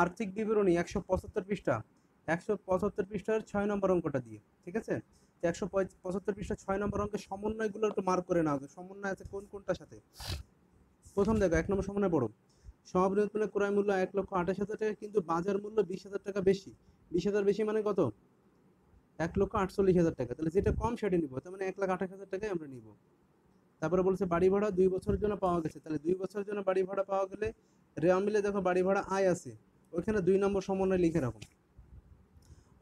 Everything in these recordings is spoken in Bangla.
আর্থিক বিবরণী 175 পৃষ্ঠা, 175 পৃষ্ঠার 6 নম্বর অঙ্কটা দিয়ে, ঠিক আছে? তো 175 পৃষ্ঠা 6 নম্বর অঙ্কের সমন্বয়গুলো একটু মার্ক করে নাও, সমন্বয় আছে কোন কোনটার সাথে। প্রথম দেখো 1 নম্বর সমন্বয় পড়ো। সমাপনী উৎপন্নের ক্রয় মূল্য 1,28,000 টাকা, কিন্তু বাজার মূল্য 20,000 টাকা বেশি। 20,000 বেশি মানে কত? 1,48,000 টাকা। তাহলে যেটা কম সেটা নিব, তার মানে 1,28,000 টাকাই আমরা নিব। তারপরে বলছে বাড়ি ভাড়া 2 বছরের জন্য পাওয়া গেছে, তাহলে 2 বছরের জন্য বাড়ি ভাড়া পাওয়া গেলে রেওয়া মিলে দেখো বাড়ি ভাড়া আয় আছে, ওইখানে 2 নম্বর সমন্বয় লিখে রাখো।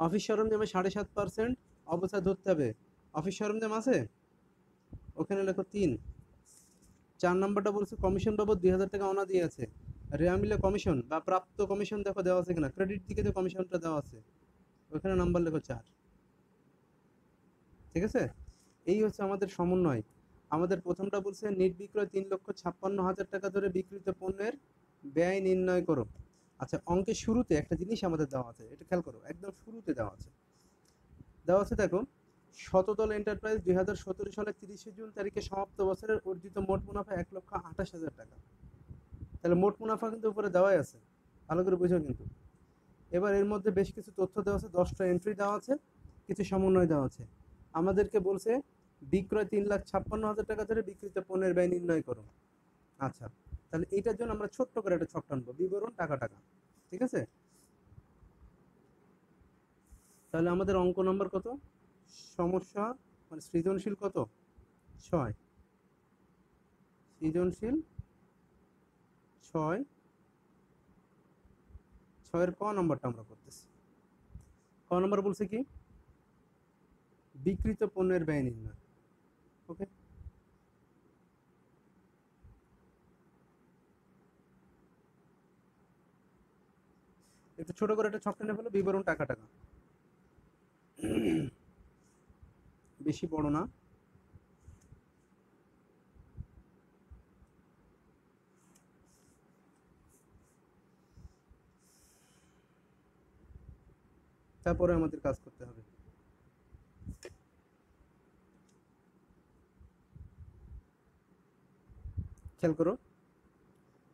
অফিস সরঞ্জামে 7.5% অবস্থায় ধরতে হবে। অফিস সরঞ্জাম আছে, ওখানে লেখো 3। 4 নম্বরটা বলছে কমিশন বাবদ 2,000 টাকা অনা দিয়ে আছে। রেওয়া মিলে কমিশন বা প্রাপ্ত কমিশন দেখো দেওয়া আছে কিনা, ক্রেডিট দিকে যে কমিশনটা দেওয়া আছে ওখানে নাম্বার লেখো 4। ঠিক আছে, এই হচ্ছে আমাদের সমন্বয়। আমাদের প্রথমটা বলছে নেট বিক্রয় 3,56,000 টাকা ধরে বিক্রিত পণ্যের ব্যয় নির্ণয় করো। আচ্ছা, অঙ্কের শুরুতে একটা জিনিস আমাদের দেওয়া আছে, এটা খেয়াল করো, একদম শুরুতে দেওয়া আছে দেখো, শতদল এন্টারপ্রাইজ 2017 সালের 30শে জুন তারিখে সমাপ্ত বছরের অর্জিত মোট মুনাফা 1,28,000 টাকা। তাহলে মোট মুনাফা কিন্তু উপরে দেওয়াই আছে, ভালো করে বুঝো কিন্তু। এবার এর মধ্যে বেশ কিছু তথ্য দেওয়া আছে, 10টা এন্ট্রি দেওয়া আছে, কিছু সমন্বয় দেওয়া আছে। আমাদেরকে বলছে বিক্রয় 3,56,000 টাকা ধরে বিক্রিত পণ্যের ব্যয় নির্ণয় করো। আচ্ছা, তাহলে এইটার জন্য আমরা ছোট্ট করে একটা ছক টানবো, বিবরণ টাকা টাকা। ঠিক আছে, তাহলে আমাদের অঙ্ক নম্বর কত? সমস্যা মানে সৃজনশীল কত? 6। সৃজনশীল 6, 6-এর ক নম্বরটা আমরা করতেছি। ক নম্বর বলছে কি? বিক্রিত পণ্যের ব্যয় নির্ণয়। ওকে, একটু ছোট করে একটা ছক টেনে ফেলো, বিবরণ টাকা টাকা, বেশি বড় না। তারপরে আমাদের কাজ করতে হবে। খেয়াল করো,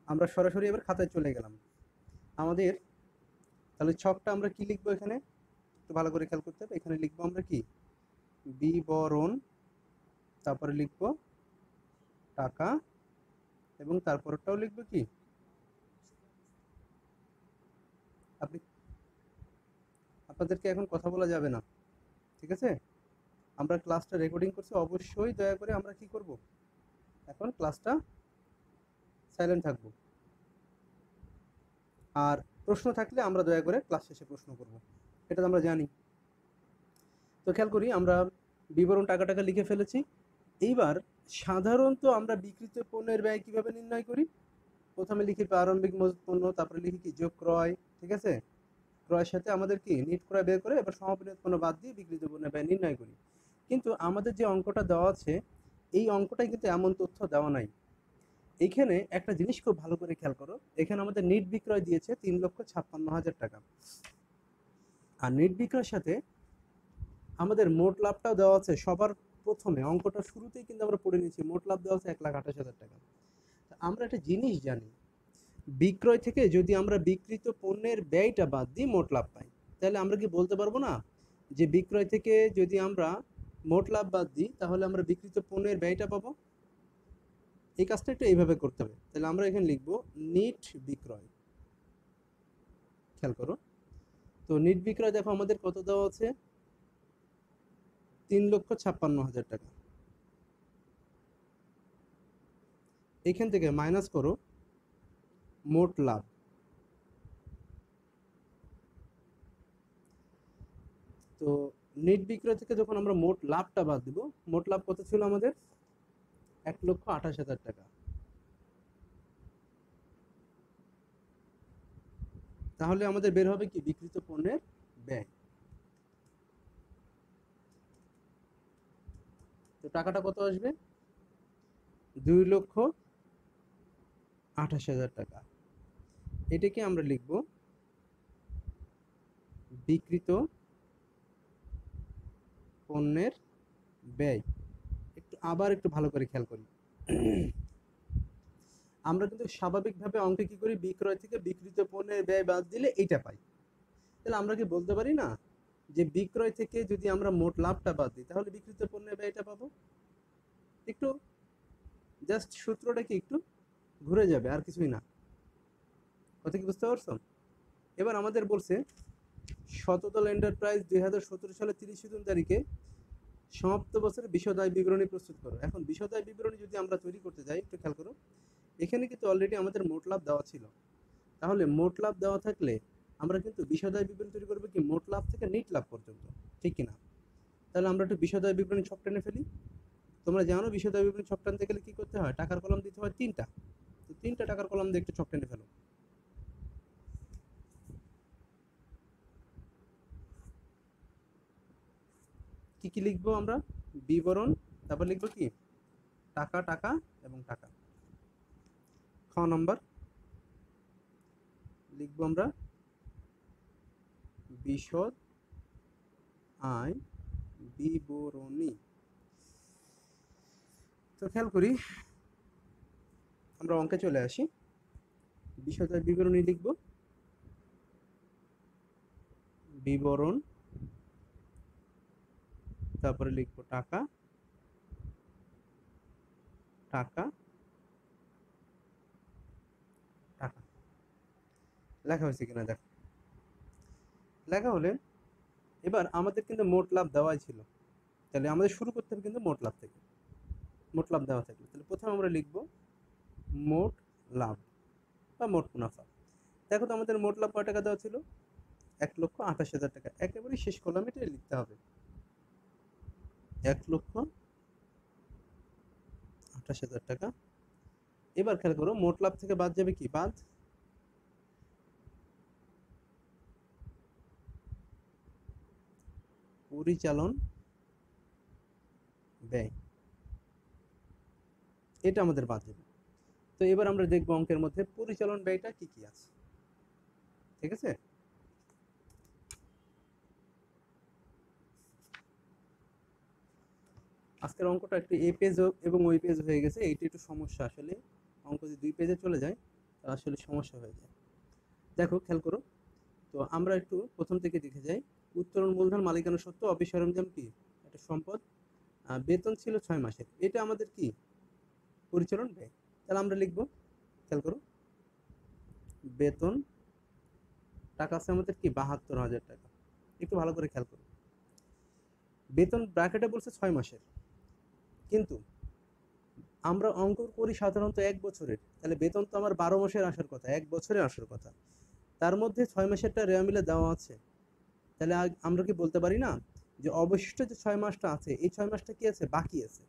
আমরা সরাসরি এবার খাতায় চলে গেলাম। আমাদের তাহলে ছকটা আমরা কি লিখবো এখানে, একটু ভালো করে খেয়াল করতে হবে। এখানে লিখবো আমরা কি? বিবরণ, তারপরে লিখবো টাকা, এবং তারপরটাও লিখবো কি? আপনি আপনাদেরকে এখন কথা বলা যাবে না, ঠিক আছে? আমরা ক্লাসটা রেকর্ডিং করছি, অবশ্যই দয়া করে আমরা কি করব, এখন ক্লাসটা সাইলেন্ট থাকবো। আর প্রশ্ন থাকলে আমরা দয়া করে ক্লাস শেষে প্রশ্ন করব, এটা তো আমরা জানি। তো খেয়াল করি, আমরা বিবরণ টাকা টাকা লিখে ফেলেছি। এইবার সাধারণত আমরা বিক্রিত পণ্যের ব্যয় কিভাবে নির্ণয় করি? প্রথমে লিখি প্রারম্ভিক মজুত পণ্য, তারপরে লিখি কি যোগ ক্রয়, ঠিক আছে? ক্রয়ের সাথে আমাদের কি নিট ক্রয় বের করে এবার সমাপনী উৎপন্ন বাদ দিয়ে বিক্রিত পণ্যের ব্যয় নির্ণয় করি। কিন্তু আমাদের যে অঙ্কটা দেওয়া আছে, এই অঙ্কটাই কিন্তু এমন তথ্য দেওয়া নাই। এইখানে একটা জিনিস খুব ভালো করে খেয়াল করো, এখানে আমাদের নিট বিক্রয় দিয়েছে 3,56,000 টাকা, আর নিট বিক্রয়ের সাথে আমাদের মোট লাভটাও দেওয়া আছে। সবার প্রথমে অঙ্কটা শুরুতেই কিন্তু আমরা পড়ে নিয়েছি, মোট লাভ দেওয়া আছে 1,28,000 টাকা। আমরা একটা জিনিস জানি, বিক্রয় থেকে যদি আমরা বিক্রিত পণ্যের ব্যয়টা বাদ দিই মোট লাভ পাই, তাহলে আমরা কি বলতে পারবো না যে বিক্রয় থেকে যদি আমরা মোট লাভ বাদ দিই তাহলে আমরা বিক্রিত পণ্যের ব্যয়টা পাবো? এই কাজটা একটু এইভাবে করতে হবে। তাহলে আমরা এখানে লিখবো নিট বিক্রয়। খেয়াল করো, তো নিট বিক্রয় দেখো আমাদের কত দেওয়া আছে? 3,56,000 টাকা। এখান থেকে মাইনাস করো মোট লাভ। তো নেট বিক্রয় থেকে যখন আমরা মোট লাভটা বাদ দিব, মোট লাভ কত ছিল আমাদের? 1,28,000 টাকা। তাহলে আমাদের বের হবে কি বিক্রিত পণ্যের ব্যয়। তো টাকাটা কত আসবে? 2,28,000 টাকা। এটাকে আমরা লিখব বিক্রিত পণ্যের ব্যয়। একটু আবার একটু ভালো করে খেয়াল করি, আমরা কিন্তু স্বাভাবিকভাবে অঙ্কে কি করি, বিক্রয় থেকে বিক্রিত পণ্যের ব্যয় বাদ দিলে এইটা পাই। তাহলে আমরা কি বলতে পারি না যে বিক্রয় থেকে যদি আমরা মোট লাভটা বাদ দিই তাহলে বিক্রিত পণ্যের ব্যয়টা পাবো? একটু জাস্ট সূত্রটা কি একটু ঘুরে যাবে, আর কিছুই না। কথা কি বুঝতে পারছো? এবার আমাদের বলছে শতদল এন্টারপ্রাইজ 2017 সালের 30 জুন তারিখে সমাপ্ত বছরের বিশদ আয় বিবরণী প্রস্তুত করো। এখন বিশদ আয় বিবরণী যদি আমরা তৈরি করতে যাই, একটু খেয়াল করো, এখানে কিন্তু অলরেডি আমাদের মোট লাভ দেওয়া ছিল। তাহলে মোট লাভ দেওয়া থাকলে আমরা কিন্তু বিশদ আয় বিবরণী তৈরি করবো কি মোট লাভ থেকে নেট লাভ পর্যন্ত, ঠিক কিনা? তাহলে আমরা একটু বিশদ আয় বিবরণী ছক টেনে ফেলি। তোমরা জানো বিশদ আয় বিবরণী ছক টানতে গেলে কি করতে হয়, টাকার কলাম দিতে হয় 3টা। তো 3টা টাকার কলাম দিয়ে একটু ছক টেনে ফেলো। কি কি লিখবো আমরা? বিবরণ, তারপর লিখবো কি টাকা, টাকা এবং টাকা। খ নম্বর লিখবো আমরা বিশদ আয় বিবরণী। তো খেয়াল করি, আমরা অঙ্কে চলে আসি। বিশদ আয় বিবরণী লিখবো বিবরণ, তারপরে লিখবো টাকা, টাকা, টাকা। লেখা হয়েছে কিনা দেখো। লেখা হলে এবার আমাদের কিন্তু মোট লাভ দেওয়াই ছিল, তাহলে আমাদের শুরু করতে হবে কিন্তু মোট লাভ থেকে। মোট লাভ দেওয়া থাকলে তাহলে প্রথমে আমরা লিখবো মোট লাভ বা মোট মুনাফা। দেখো তো আমাদের মোট লাভ কয় টাকা দেওয়া ছিল, 1,28,000 টাকা। একেবারে শেষ কলামে এটা লিখতে হবে 1,28,000 টাকা। এবার খেয়াল করো, মোট লাভ থেকে বাদ যাবে কি, বাদ পরিচালন ব্যয়, এটা আমাদের বাদ যাবে। তো এবার আমরা দেখবো অঙ্কের মধ্যে পরিচালন ব্যয়টা কি কি আছে, ঠিক আছে? আজকের অঙ্কটা একটু এ পেজ এবং ওই পেজ হয়ে গেছে, এইটা একটু সমস্যা। আসলে অঙ্ক যদি 2 পেজে চলে যায় তাহলে আসলে সমস্যা হয়ে যায়। দেখো খেয়াল করো, তো আমরা একটু প্রথম থেকে দেখে যাই। উত্তোলন মূলধন, মালিকানা সত্ত্ব, অফিস সরঞ্জাম কি একটা সম্পদ, বেতন ছিল 6 মাসের, এটা আমাদের কি পরিচালন ব্যয়। তাহলে আমরা লিখবো, খেয়াল করো, বেতন টাকা আছে আমাদের কি 72,000 টাকা। একটু ভালো করে খেয়াল করো, বেতন ব্র্যাকেটে বলছে 6 মাসের, কিন্তু আমরা অঙ্ক করি সাধারণত 1 বছরের। তাহলে বেতন তো আমার 12 মাসের আসার কথা, 1 বছরে আসার কথা। তার মধ্যে 6 মাসেরটা রেওয়া মিলে দেওয়া আছে। তাহলে আমরা কি বলতে পারি না যে অবশিষ্ট যে 6 মাসটা আছে, এই 6 মাসটা কি আছে, বাকি আছে।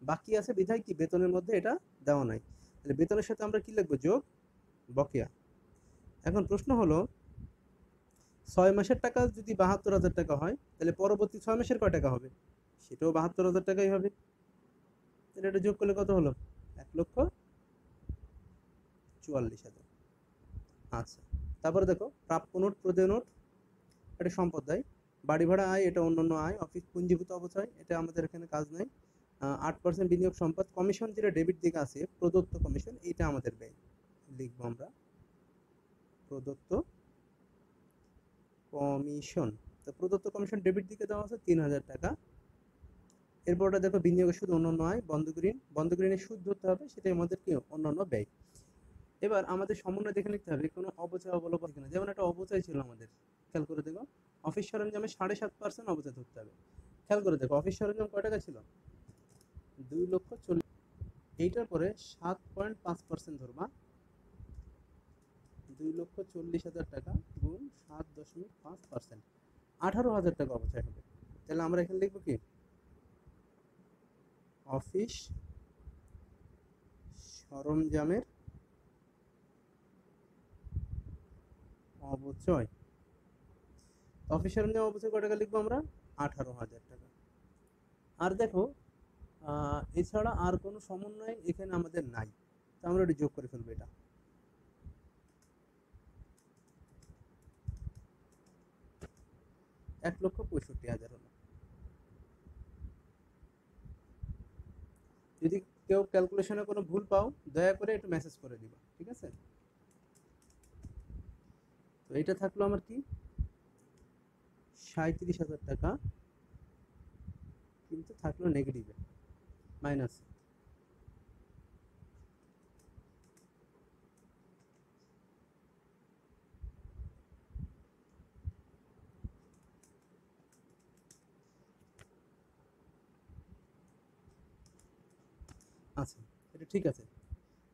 বাকি আছে বিধায় কি বেতনের মধ্যে এটা দেওয়া নাই। তাহলে বেতনের সাথে আমরা কি লিখবো, যোগ বকেয়া। এখন প্রশ্ন হলো 6 মাসের টাকা যদি 72,000 টাকা হয়, তাহলে পরবর্তী 6 মাসের কয় টাকা হবে, সেটাও 72,000 টাকাই হবে। তাহলে এটা যোগ করলে কত হলো, 1,44,000। আচ্ছা, তারপরে দেখো প্রাপ্য নোট, প্রদেয় নোট, এটা সম্পদ দেয়। বাড়ি ভাড়া আয়, এটা অন্যান্য আয়। অফিস পুঞ্জীভূত অবচয়, এটা আমাদের এখানে কাজ নাই। 8% বিনিয়োগ সম্পদ। কমিশন যেটা ডেবিট দিকে আছে, প্রদত্ত কমিশন, এটা আমাদের ব্যয়। লিখবো আমরা প্রদত্ত কমিশন। তো প্রদত্ত কমিশন ডেবিট দিকে দেওয়া আছে 3,000 টাকা। এরপরটা দেখো বিনিয়োগের সুদ, অন্যান্য আয়। বন্ধক ঋণ, বন্ধক ঋণের সুদ ধরতে হবে, সেটাই আমাদের কি অন্যান্য ব্যয়। এবার আমাদের সমন্বয় দেখে লিখতে হবে কোনো অবচয় অবলম্বন কিনা। যেমন একটা অবচয় ছিল আমাদের, খেয়াল করে দেখো, অফিস সরঞ্জামে 7.5% অবচয় ধরতে হবে। খেয়াল করে দেখো অফিস সরঞ্জাম কয় টাকা ছিল, 2,40,000। এইটার পরে 7.5% ধরবা, 2,40,000 টাকা গুণ 7.5%, 18,000 টাকা অবচয় হবে। তাহলে আমরা এখানে লিখবো কি অফিস সরঞ্জামের অবচয়। অফিস সরঞ্জাম অবচয় কয় টাকা লিখবো আমরা, 18,000 টাকা। আর দেখো এছাড়া আর কোনো সমন্বয় এখানে আমাদের নাই, তো আমরা এটা যোগ করে ফেলবো। এটা 1,65,000 হলো। যদি কেউ ক্যালকুলেশনে কোনো ভুল পাও দয়া করে একটু মেসেজ করে দিবা, ঠিক আছে? তো এটা থাকলো আমার কি 37,000 টাকা, কিন্তু থাকলো নেগেটিভে মাইনাস। আচ্ছা, এটা ঠিক আছে।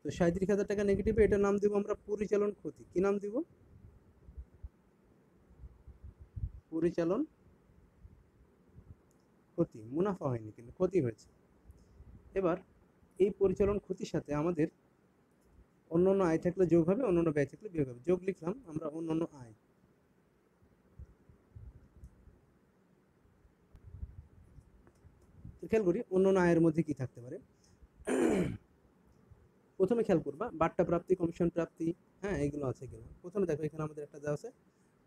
তো 37,000 টাকা নেগেটিভে এটার নাম দিব আমরা পরিচালন ক্ষতি। কি নাম দিব? পরিচালন ক্ষতি। মুনাফা হয়নি, কিন্তু ক্ষতি হয়েছে। এবার এই পরিচালন ক্ষতির সাথে আমাদের অন্যান্য আয় থাকলে যোগ হবে, অন্যান্য ব্যয় থাকলে বিয়োগ হবে। যোগ লিখলাম আমরা অন্যান্য আয়। তো খেয়াল করি অন্যান্য আয়ের মধ্যে কি থাকতে পারে। প্রথমে খেয়াল করবা বাট্টা প্রাপ্তি, কমিশন প্রাপ্তি, হ্যাঁ এগুলো আছে কিনা। প্রথমে দেখো এখানে আমাদের একটা দেওয়া আছে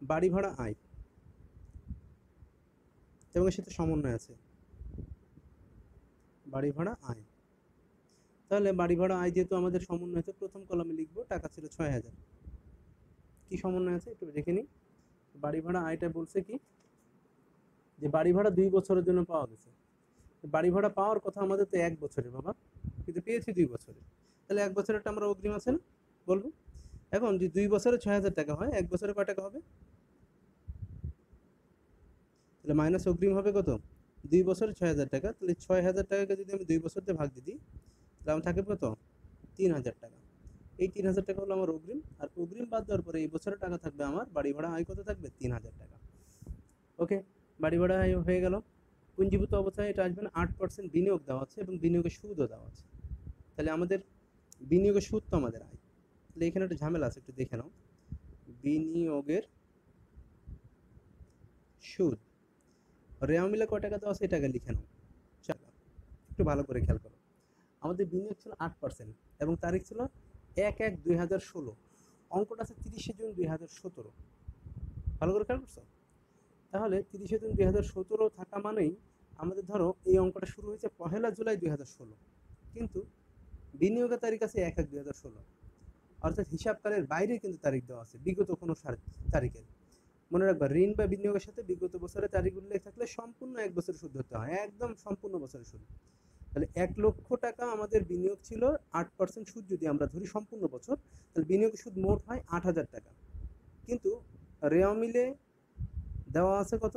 বাড়ি ভাড়া আয় এবং এর সাথে সমন্বয় আছে বাড়ি ভাড়া আয়। তাহলে বাড়ি ভাড়া আয় যেহেতু আমাদের সমন্বয় আছে, প্রথম কলামে লিখবো টাকা ছিল 6,000। কি সমন্বয় আছে একটু দেখে নিই। বাড়ি ভাড়া আয়টা বলছে কি যে বাড়ি ভাড়া 2 বছরের জন্য পাওয়া গেছে। বাড়ি ভাড়া পাওয়ার কথা আমাদের তো 1 বছরের বাবা, কিন্তু পেয়েছি 2 বছরের। তাহলে 1 বছরেরটা আমরা অগ্রিম আছে না বলবো। এখন যদি 2 বছরে 6,000 টাকা হয়, 1 বছরে কয় টাকা হবে? তাহলে মাইনাস অগ্রিম হবে কত? 2 বছরে 6,000 টাকা। তাহলে 6,000 টাকাকে যদি আমি 2 বছর দিয়ে ভাগ দিই, তাহলে আমার থাকবে কত? 3,000 টাকা। এই 3,000 টাকা হলো আমার অগ্রিম। আর অগ্রিম বাদ দেওয়ার পরে এই বছরের টাকা থাকবে আমার, বাড়ি ভাড়া আয় কত থাকবে? 3,000 টাকা। ওকে, বাড়ি ভাড়া আয় হয়ে গেল। পুঞ্জীভূত অবস্থায় এটা আসবে না, 8% বিনিয়োগ দেওয়া আছে এবং বিনিয়োগের সুদও দেওয়া আছে। তাহলে আমাদের বিনিয়োগের সুদ তো আমাদের আয়। তাহলে এখানে একটা ঝামেলা আছে, একটু দেখে নাও। বিনিয়োগের সুদ রেওয়া মিলে কয় টাকা দেওয়া আছে এটা আগে লিখে নাও। চলো একটু ভালো করে খেয়াল করো। আমাদের বিনিয়োগ ছিল 8% এবং তারিখ ছিল 1/1/2016। অঙ্কটা আছে 30শে জুন 2017। ভালো করে খেয়াল করছো? তাহলে 30শে জুন 2017 থাকা মানেই আমাদের ধরো এই অঙ্কটা শুরু হয়েছে 1 জুলাই 2016, কিন্তু বিনিয়োগের তারিখ আছে 1/1/2016। অর্থাৎ হিসাবকালের বাইরে কিন্তু তারিখ দেওয়া আছে বিগত কোনো তারিখের। মনে রাখবা, ঋণ বা বিনিয়োগের সাথে বিগত বছরের তারিখ উল্লেখ থাকলে সম্পূর্ণ 1 বছরের সুদ ধরতে হয়, একদম সম্পূর্ণ বছরের সুদ। তাহলে 1,00,000 টাকা আমাদের বিনিয়োগ ছিল, 8% সুদ যদি আমরা ধরি সম্পূর্ণ বছর, তাহলে বিনিয়োগের সুদ মোট হয় 8,000 টাকা। কিন্তু রেওয়া মিলে দেওয়া আছে কত?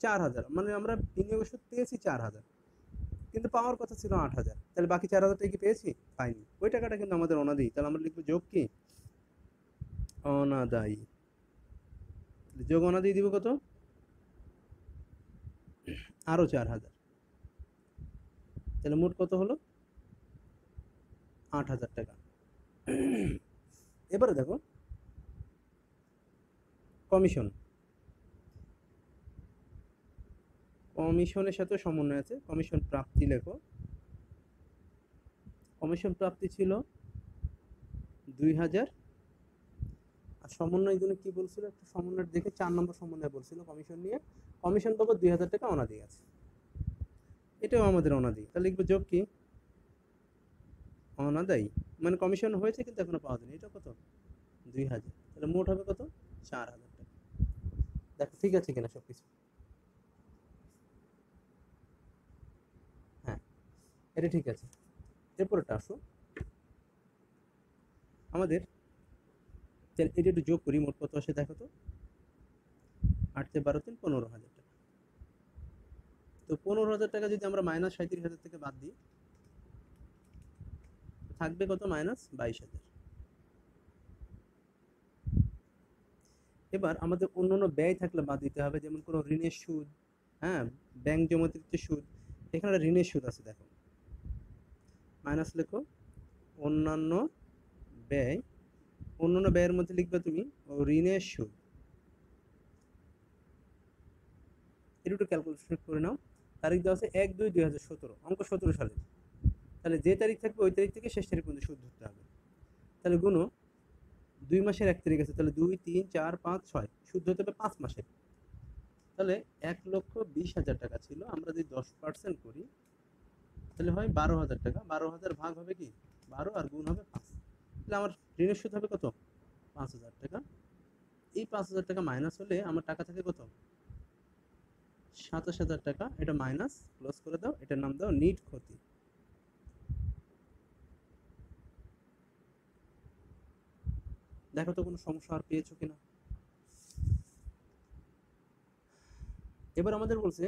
4,000। মানে আমরা বিনিয়োগের সুদ পেয়েছি 4,000, কিন্তু পাওয়ার কথা ছিল 8,000। তাহলে বাকি 4,000 টাকা কি পেয়েছি? পাইনি। ওই টাকাটা কিন্তু আমাদের অনাদায়ী। তাহলে আমরা লিখবো যোগ কি? অনাদায়ী। যোগ অনাদায়ী দিব কত? আরো 4,000। তাহলে মোট কত হলো? 8,000 টাকা। এবারে দেখো কমিশন। কমিশনের সাথে সমন্বয় আছে। কমিশন প্রাপ্তি লেখো। কমিশন প্রাপ্তি ছিল 2,000। আর সমন্বয় গুলো কি বলছিল? একটা সমন্বয় দেখে 4 নম্বর সমন্বয় বলছিল কমিশন নিয়ে। কমিশন পাবো 2,000 টাকা অনাদায়ী আছে। এটাও আমাদের অনাদায়ী। তাহলে লিখবো যোগ কি? অনাদায়ী। মানে কমিশন হয়েছে কিন্তু এখনো পাওয়া যায়নি। এটা কত? 2,000। তাহলে মোট হবে কত? 4,000 টাকা। দেখো ঠিক আছে কিনা সবকিছু। হ্যাঁ, এটা ঠিক আছে। এরপরটা আসো আমাদের। এটা একটু যোগ করি, মোট কত আসে দেখো তো। 8 × 12 = 15,000 টাকা। তো 15,000 টাকা যদি আমরা মাইনাস 37,000 থেকে বাদ দিই, থাকবে কত? মাইনাস 22,000। এবার আমাদের অন্যান্য ব্যয় থাকলে বাদ দিতে হবে, যেমন কোনো ঋণের সুদ, হ্যাঁ, ব্যাংক জমাতিরিক্ত সুদ। এখানে ঋণের সুদ আছে, দেখো মাইনাস লেখো অন্যান্য ব্যয়। অন্যান্য ব্যয়ের মধ্যে লিখবে তুমি ঋণের সুদ। এটা একটু ক্যালকুলেশন করে নাও। তারিখ দেওয়া আছে 1/2/2017, অঙ্ক 17 সালে। তাহলে যে তারিখ থাকবে ওই তারিখ থেকে শেষ তারিখ পর্যন্ত সুদ ধরতে হবে। তাহলে গুনো 2 মাসের 1 তারিখ আছে, তাহলে 2, 3, 4, 5, 6 সুদ হতে হবে 5 মাসের। তাহলে 1,20,000 টাকা ছিল। আমরা যদি 10% করি তাহলে হয় 12,000 টাকা। 12,000 ভাগ হবে কি 12 আর গুণ হবে 5। তাহলে আমার ঋণের সুদ হবে কত? 5,000 টাকা। এই 5,000 টাকা মাইনাস হলে আমার টাকা থাকে কত? 27,000 টাকা। এটা মাইনাস ক্লোজ করে দাও, এটার নাম দাও নিট ক্ষতি। দেখো তো কোনো সমস্যা আর পেয়েছো কিনা। এবার আমাদের বলছে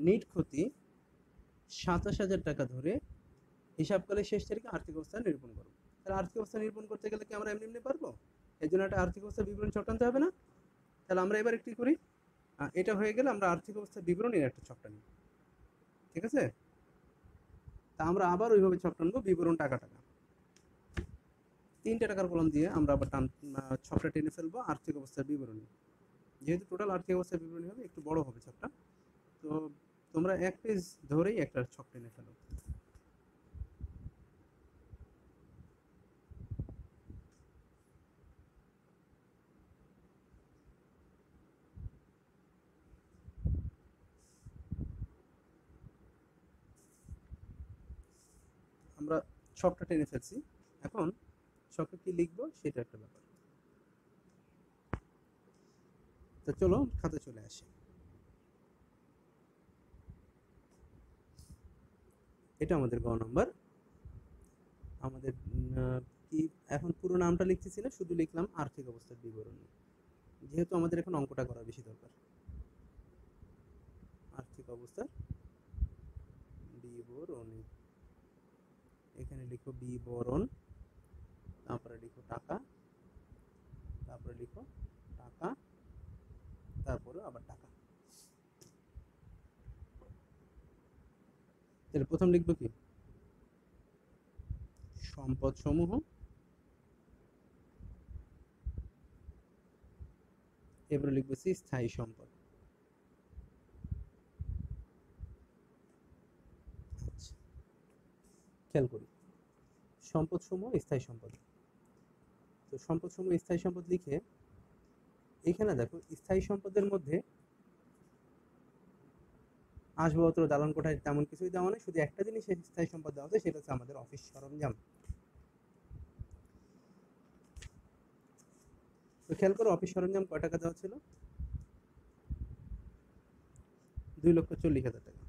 নিট ক্ষতি 27,000 টাকা ধরে হিসাবকালের শেষ তারিখে আর্থিক অবস্থা নিরূপণ করো। তাহলে আর্থিক অবস্থা নিরূপণ করতে গেলে কি আমরা এমনি এমনি পারবো? এই জন্য একটা আর্থিক অবস্থার বিবরণ ছক টানতে হবে না? তাহলে আমরা এবার একটি করি, এটা হয়ে গেলে আমরা আর্থিক অবস্থার বিবরণের একটা ছক টানি। ঠিক আছে? তা আমরা আবার ওইভাবে ছক টানবো, বিবরণ টাকা টাকা 3টে টাকার কলম দিয়ে আমরা আবার ছকটা টেনে ফেলবো আর্থিক অবস্থার বিবরণী। যেহেতু টোটাল আর্থিক অবস্থার বিবরণী হবে, একটু বড় হবে ছকটা, তো তোমরা এক পেজ ধরেই একটা ছক টেনে ফেলো। আমরা ছকটা টেনে ফেলছি, এখন ছকে কি লিখবো সেটা একটা ব্যাপার। তো চলো খাতে চলে আসি। এটা আমাদের গ নাম্বার। আমাদের কি এখন পুরো নামটা লিখতেছি না, শুধু লিখলাম আর্থিক অবস্থার বিবরণী, যেহেতু আমাদের এখন অঙ্কটা করা বেশি দরকার। আর্থিক অবস্থার বিবরণী, এখানে লিখো বিবরণ, তারপরে লিখো টাকা, তারপরে লিখো টাকা, তারপরে আবার টাকা। তাহলে প্রথম লিখবো কি সম্পদ সমূহ, এবারে লিখবো স্থায়ী সম্পদ। আচ্ছা, খেয়াল করি সম্পদ সমূহ স্থায়ী সম্পদ। তো সম্পদ সমূহ স্থায়ী সম্পদ লিখে এখানে দেখো স্থায়ী সম্পদের মধ্যে আসবাবপত্র, দালান কোঠা তেমন কিছুই দেওয়া নেই, শুধু একটা জিনিস স্থায়ী সম্পদ দেওয়া আছে, সেটা হচ্ছে আমাদের অফিস সরঞ্জাম। তো খেয়াল করো অফিস সরঞ্জাম কয় টাকা দেওয়া ছিল? 2,40,000 টাকা।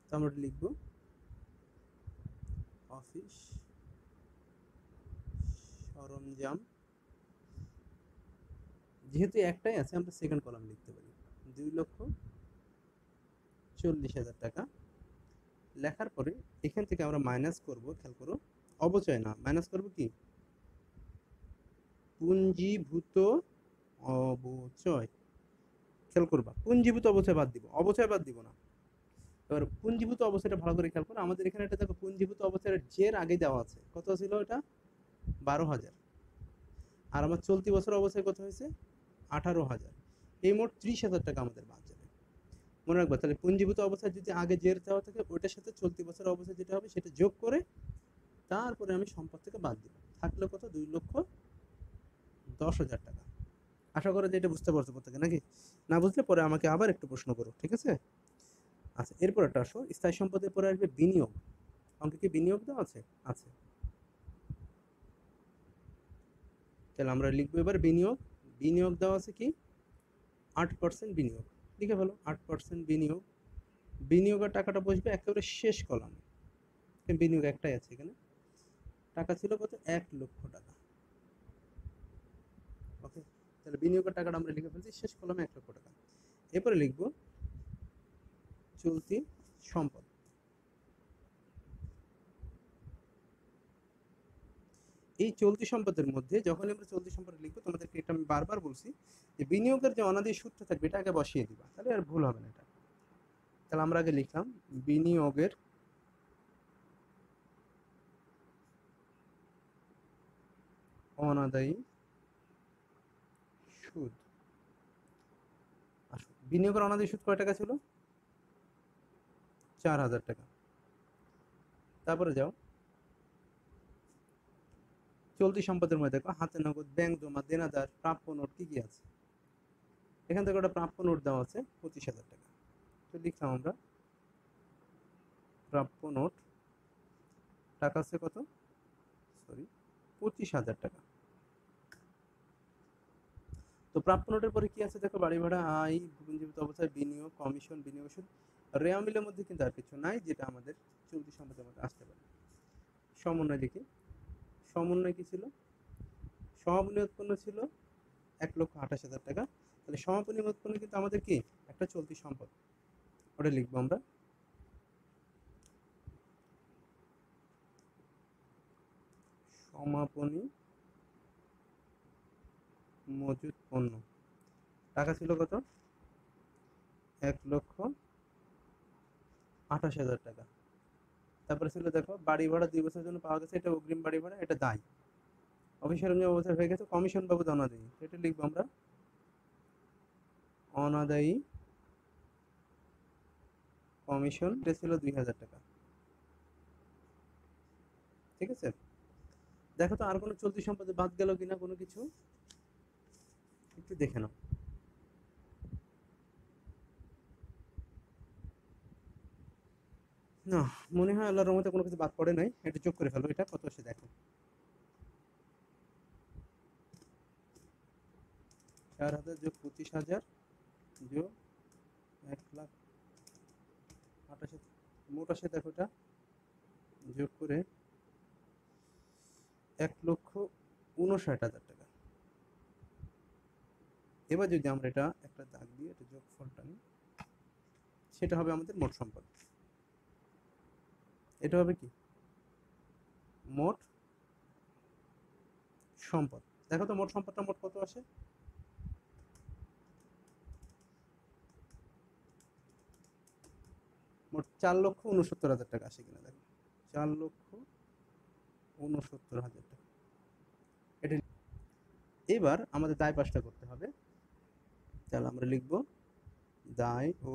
তো আমরা লিখবো অফিস সরঞ্জাম, যেহেতু একটাই আছে আমরা সেকেন্ড কলাম লিখতে পারি 2,40,000 টাকা। লেখার পরে এখান থেকে আমরা মাইনাস করব, খেয়াল করো অবচয় না, মাইনাস করব কি পুঞ্জীভূত অবচয়। খেয়াল করবা পুঞ্জীভূত অবচয় বাদ দিব, অবচয় বাদ দিব না। এবার পুঞ্জীভূত অবস্থাটা ভালো করে খেয়াল করো, আমাদের এখানে একটা দেখো পুঞ্জীভূত অবস্থার জের আগে দেওয়া আছে, কত ছিল এটা 12,000, আর আমার চলতি বছর অবস্থায় কত হয়েছে 18,000। এই মোট 30,000 টাকা আমাদের বাদ যাবে। মনে রাখবা তাহলে পুঞ্জীভূত অবস্থায় যদি আগে জের দেওয়া থাকে ওইটার সাথে চলতি বছর অবস্থায় যেটা হবে সেটা যোগ করে তারপরে আমি সম্পদ থেকে বাদ দিব, থাকলো কত 2,10,000 টাকা। আশা করি যে এটা বুঝতে পারছো প্রত্যেকে নাকি? না বুঝলে পরে আমাকে আবার একটু প্রশ্ন করো, ঠিক আছে? আচ্ছা, এরপর একটা আসো স্থায়ী সম্পদের পরে আসবে বিনিয়োগ। অঙ্কে কি বিনিয়োগ দেওয়া আছে? আছে। তাহলে আমরা লিখবো এবার বিনিয়োগ। বিনিয়োগ দেওয়া আছে কি 8% বিনিয়োগ, লিখে ফেলো 8% বিনিয়োগ। বিনিয়োগের টাকাটা বসবে একেবারে শেষ কলামে, বিনিয়োগ একটাই আছে এখানে। টাকা ছিল কত 1,00,000 টাকা। ওকে, তাহলে বিনিয়োগের টাকাটা আমরা লিখে ফেলছি শেষ কলামে 1,00,000 টাকা। এরপরে লিখবো চলতি সম্পদ। এই চলতি সম্পদের মধ্যে যখন আমরা চলতি সম্পদ লিখবো তোমাদেরকে এটা আমি বারবার বলছি যে বিনিয়োগের যে অনাদি সূত্র থাকবে এটা আগে বসিয়ে দিবা, তাহলে আর ভুল হবে না এটা। তাহলে আমরা আগে লিখলাম বিনিয়োগের অনাদায়ী সুদ। আসো, বিনিয়োগের অনাদায়ী সুদ কয় টাকা ছিল 4,000 টাকা। তারপরে যাও চলতি সম্পদের মধ্যে দেখো হাতে নগদ, ব্যাংক জমা, দেনাদার, প্রাপ্য নোট কি কি আছে। এখান থেকে একটা প্রাপ্য নোট দেওয়া আছে 25,000 টাকা। তো লিখলাম আমরা প্রাপ্য নোট টাকা আছে কত, সরি 25,000 টাকা। তো প্রাপ্য নোটের পরে কি আছে দেখো, বাড়ি ভাড়া, আয়, জীবিত অবস্থায় বিনিয়োগ, কমিশন, বিনিয়োগ সুদ, রেওয়া মিলের মধ্যে কিন্তু আর কিছু নাই যেটা আমাদের চলতি সম্পদের মধ্যে আসতে পারে। সমন্বয় দেখি, সমন্বয় কি ছিল, সমাপনী উৎপন্ন ছিল 1,28,000 টাকা। তাহলে সমাপনী উৎপন্ন কিন্তু আমাদের কি একটা চলতি সম্পদ, ওটা লিখবো আমরা। সমাপনী মজুদ পণ্য টাকা ছিল কত, 1,28,000 টাকা। তারপরে ছিল দেখো বাড়ি ভাড়া 2 বছরের জন্য পাওয়া গেছে, এটা অগ্রিম বাড়ি ভাড়া, এটা দায়। অফিস সরঞ্জাম অবস্থা হয়ে গেছে, কমিশন বাবদ অনাদায়ী, এটা লিখবো আমরা অনাদায়ী কমিশন, এটা ছিল 2,000 টাকা। ঠিক আছে, দেখো তো আর কোনো চলতি সম্পদে বাদ গেল কিনা কোনো কিছু, একটু দেখে নাও। না, মনে হয় আল্লাহর রহমতে কোনো কিছু বাদ পড়ে নাই, এটা যোগ করে ফেলো, এটা কত আসে দেখো। 4,000 যোগ 25,000 যোগ 1,28,000, মোট আসে দেখো এটা যোগ করে 1,59,000 টাকা। এবার যদি আমরা এটা একটা দাগ দিয়ে এটা যোগফলটা নিই, সেটা হবে আমাদের মোট সম্পদ। এটা হবে কি মোট সম্পদ। দেখো তো মোট সম্পদটা মোট কত আসে, মোট 4,69,000 টাকা আসে কিনা দেখো, 4,69,000 টাকা। এটা এবার আমাদের দায় পাশটা করতে হবে, তাহলে আমরা লিখব দায় ও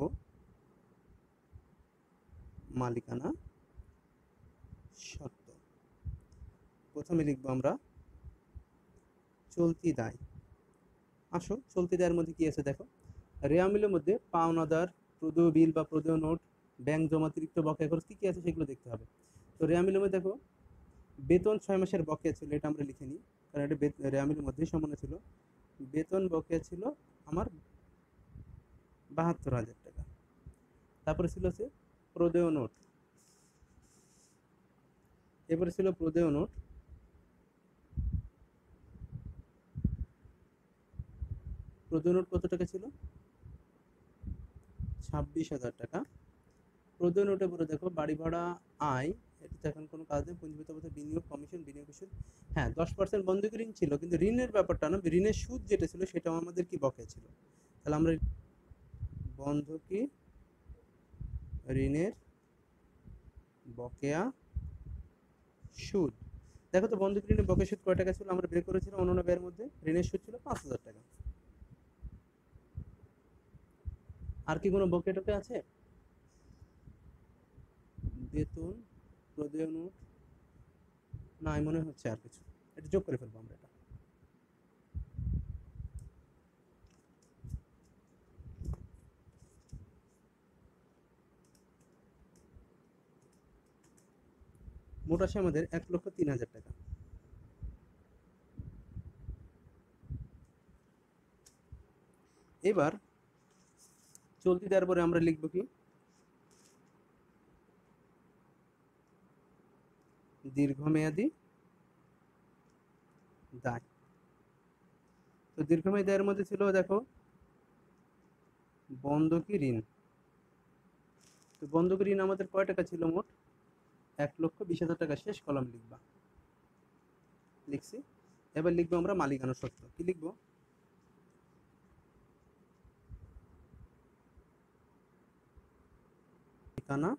মালিকানা সত্ত্ব। প্রথমে লিখবো আমরা চলতি দায়। আসো চলতি দায়ের মধ্যে কি আছে দেখো, রেওয়া মিলের মধ্যে পাওনাদার, প্রদেয় বিল বা প্রদেয় নোট, ব্যাংক জমাতিরিক্ত বকেয়া খরচ কি কি আছে সেগুলো দেখতে হবে। তো রেওয়া মিলের মধ্যে দেখো বেতন 6 মাসের বকেয়া ছিল, এটা আমরা লিখে নিই, কারণ এটা রেওয়া মিলের মধ্যেই সমন্বয় ছিল। বেতন বকেয়া ছিল আমার 72,000 টাকা। তারপরে ছিল হচ্ছে প্রদেয় নোট, এবারে ছিল প্রদেয় নোট, প্রদেয় নোট কত টাকা ছিল, 26,000 টাকা। প্রদেয় নোটে পরে দেখো বাড়ি ভাড়া, আয়, এটা তো এখন কোনো কাজ নেই, পুঞ্জীভূত অবস্থায় বিনিয়োগ, কমিশন, বিনিয়োগ সুদ, হ্যাঁ 10% বন্ধকি ঋণ ছিল, কিন্তু ঋণের ব্যাপারটা না, ঋণের সুদ যেটা ছিল সেটাও আমাদের কি বকেয়া ছিল। তাহলে আমরা বন্ধকি ঋণের বকেয়া সুদ, দেখো তো বন্ধকি ঋণের বকেয়া সুদ কয় টাকা ছিল, আমরা বের করেছিলাম অন্যান্য ব্যয়ের মধ্যে, ঋণের সুদ ছিল 5,000 টাকা। আর কি কোনো বকেয়া টকে আছে, বেতন, প্রদেয় নোট, নাই মনে হচ্ছে আর কিছু, এটা যোগ করে ফেলবো আমরা এটা। মোট আসে আমাদের 1,03,000 টাকা। এবার চলতি দেওয়ার পরে আমরা লিখবো কি দীর্ঘমেয়াদী দায়। তো দীর্ঘমেয়াদী দায়ের মধ্যে ছিল দেখো বন্ধকি ঋণ। তো বন্ধকি ঋণ আমাদের কয় টাকা ছিল মোট, 1,20,000 টাকা। শেষ কলাম লিখবা, লিখছি। এবার লিখবো আমরা মালিকানা সত্ত্ব, কি লিখবো, মালিকানা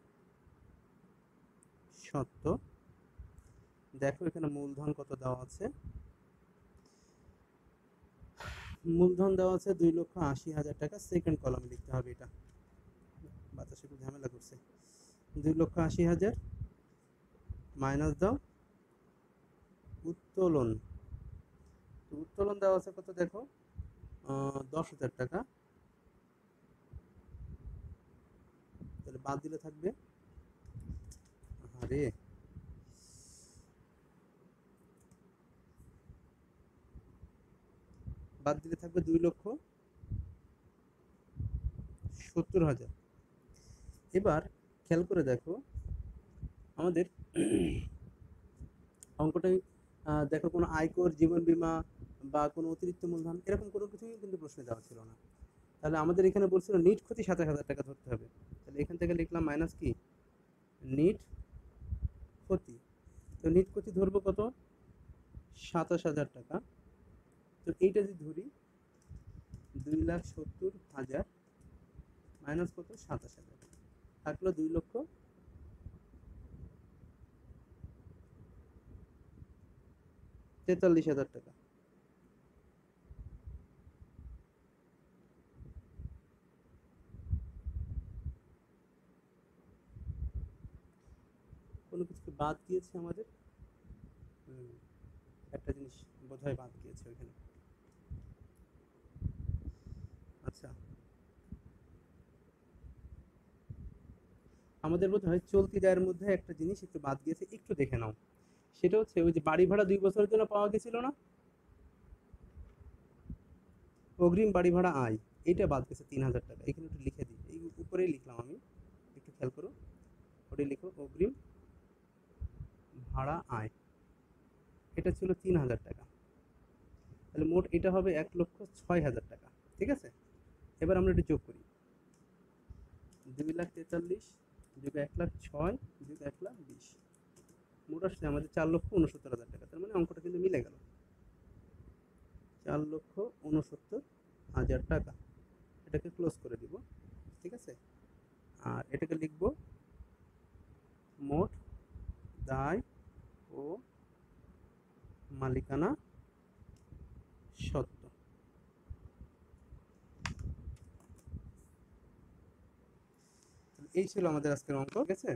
সত্ত্ব। দেখো এখানে মূলধন কত দেওয়া আছে, মূলধন দেওয়া আছে 2,80,000 টাকা। সেকেন্ড কলামে লিখতে হবে এটা, বাতাসে একটু ঝামেলা করছে। 2,80,000 মাইনাস দাও উত্তোলন, তো উত্তোলন দেওয়া আছে কত দেখো 10,000 টাকা, তাহলে বাদ দিলে থাকবে আরে বাদ দিলে থাকবে 2,70,000। এবার খেয়াল করে দেখো আমাদের অঙ্কটাই দেখো কোনো আয়কর, জীবন বীমা বা কোনো অতিরিক্ত মূলধন এরকম কোনো কিছুই কিন্তু প্রশ্নে দেওয়া ছিল না। তাহলে আমাদের এখানে বলছিল নিট ক্ষতি 27,000 টাকা ধরতে হবে। তাহলে এখান থেকে লিখলাম মাইনাস কি নিট ক্ষতি। তো নিট ক্ষতি ধরবো কত 27,000 টাকা। তো এইটা যদি ধরি 2,70,000 মাইনাস কত 27,000 থাকলো 2,43,000 টাকা। কোনো কিছু বাদ গিয়েছে আমাদের, একটা জিনিস বোধহয় বাদ গিয়েছে ওইখানে। আচ্ছা আমাদের বোধহয় চলতি দায়ের মধ্যে একটা জিনিস একটু বাদ গিয়েছে, একটু দেখে নাও। সেটা হচ্ছে ওই যে বাড়ি ভাড়া 2 বছরের জন্য পাওয়া গেছিল না, অগ্রিম বাড়ি ভাড়া আয়, এটা বাদ গেছে 3,000 টাকা। এখানে একটু লিখে দিই, এই উপরেই লিখলাম আমি, একটু খেয়াল করো। ওটাই লিখো অগ্রিম ভাড়া আয়, এটা ছিল 3,000 টাকা। তাহলে মোট এটা হবে 1,06,000 টাকা। ঠিক আছে, এবার আমরা এটা যোগ করি, 2,43,000 যোগ 1,06,000 যোগ 1,20,000, মোট আসছে আমাদের 4,69,000 টাকা। তার মানে অঙ্কটা কিন্তু মিলে গেল, 4,69,000 টাকা। এটাকে ক্লোজ করে দিব। ঠিক আছে, আর এটাকে লিখব মোট দায় ও মালিকানা সত্ত্ব। এই ছিল আমাদের আজকের অঙ্ক। ঠিক আছে।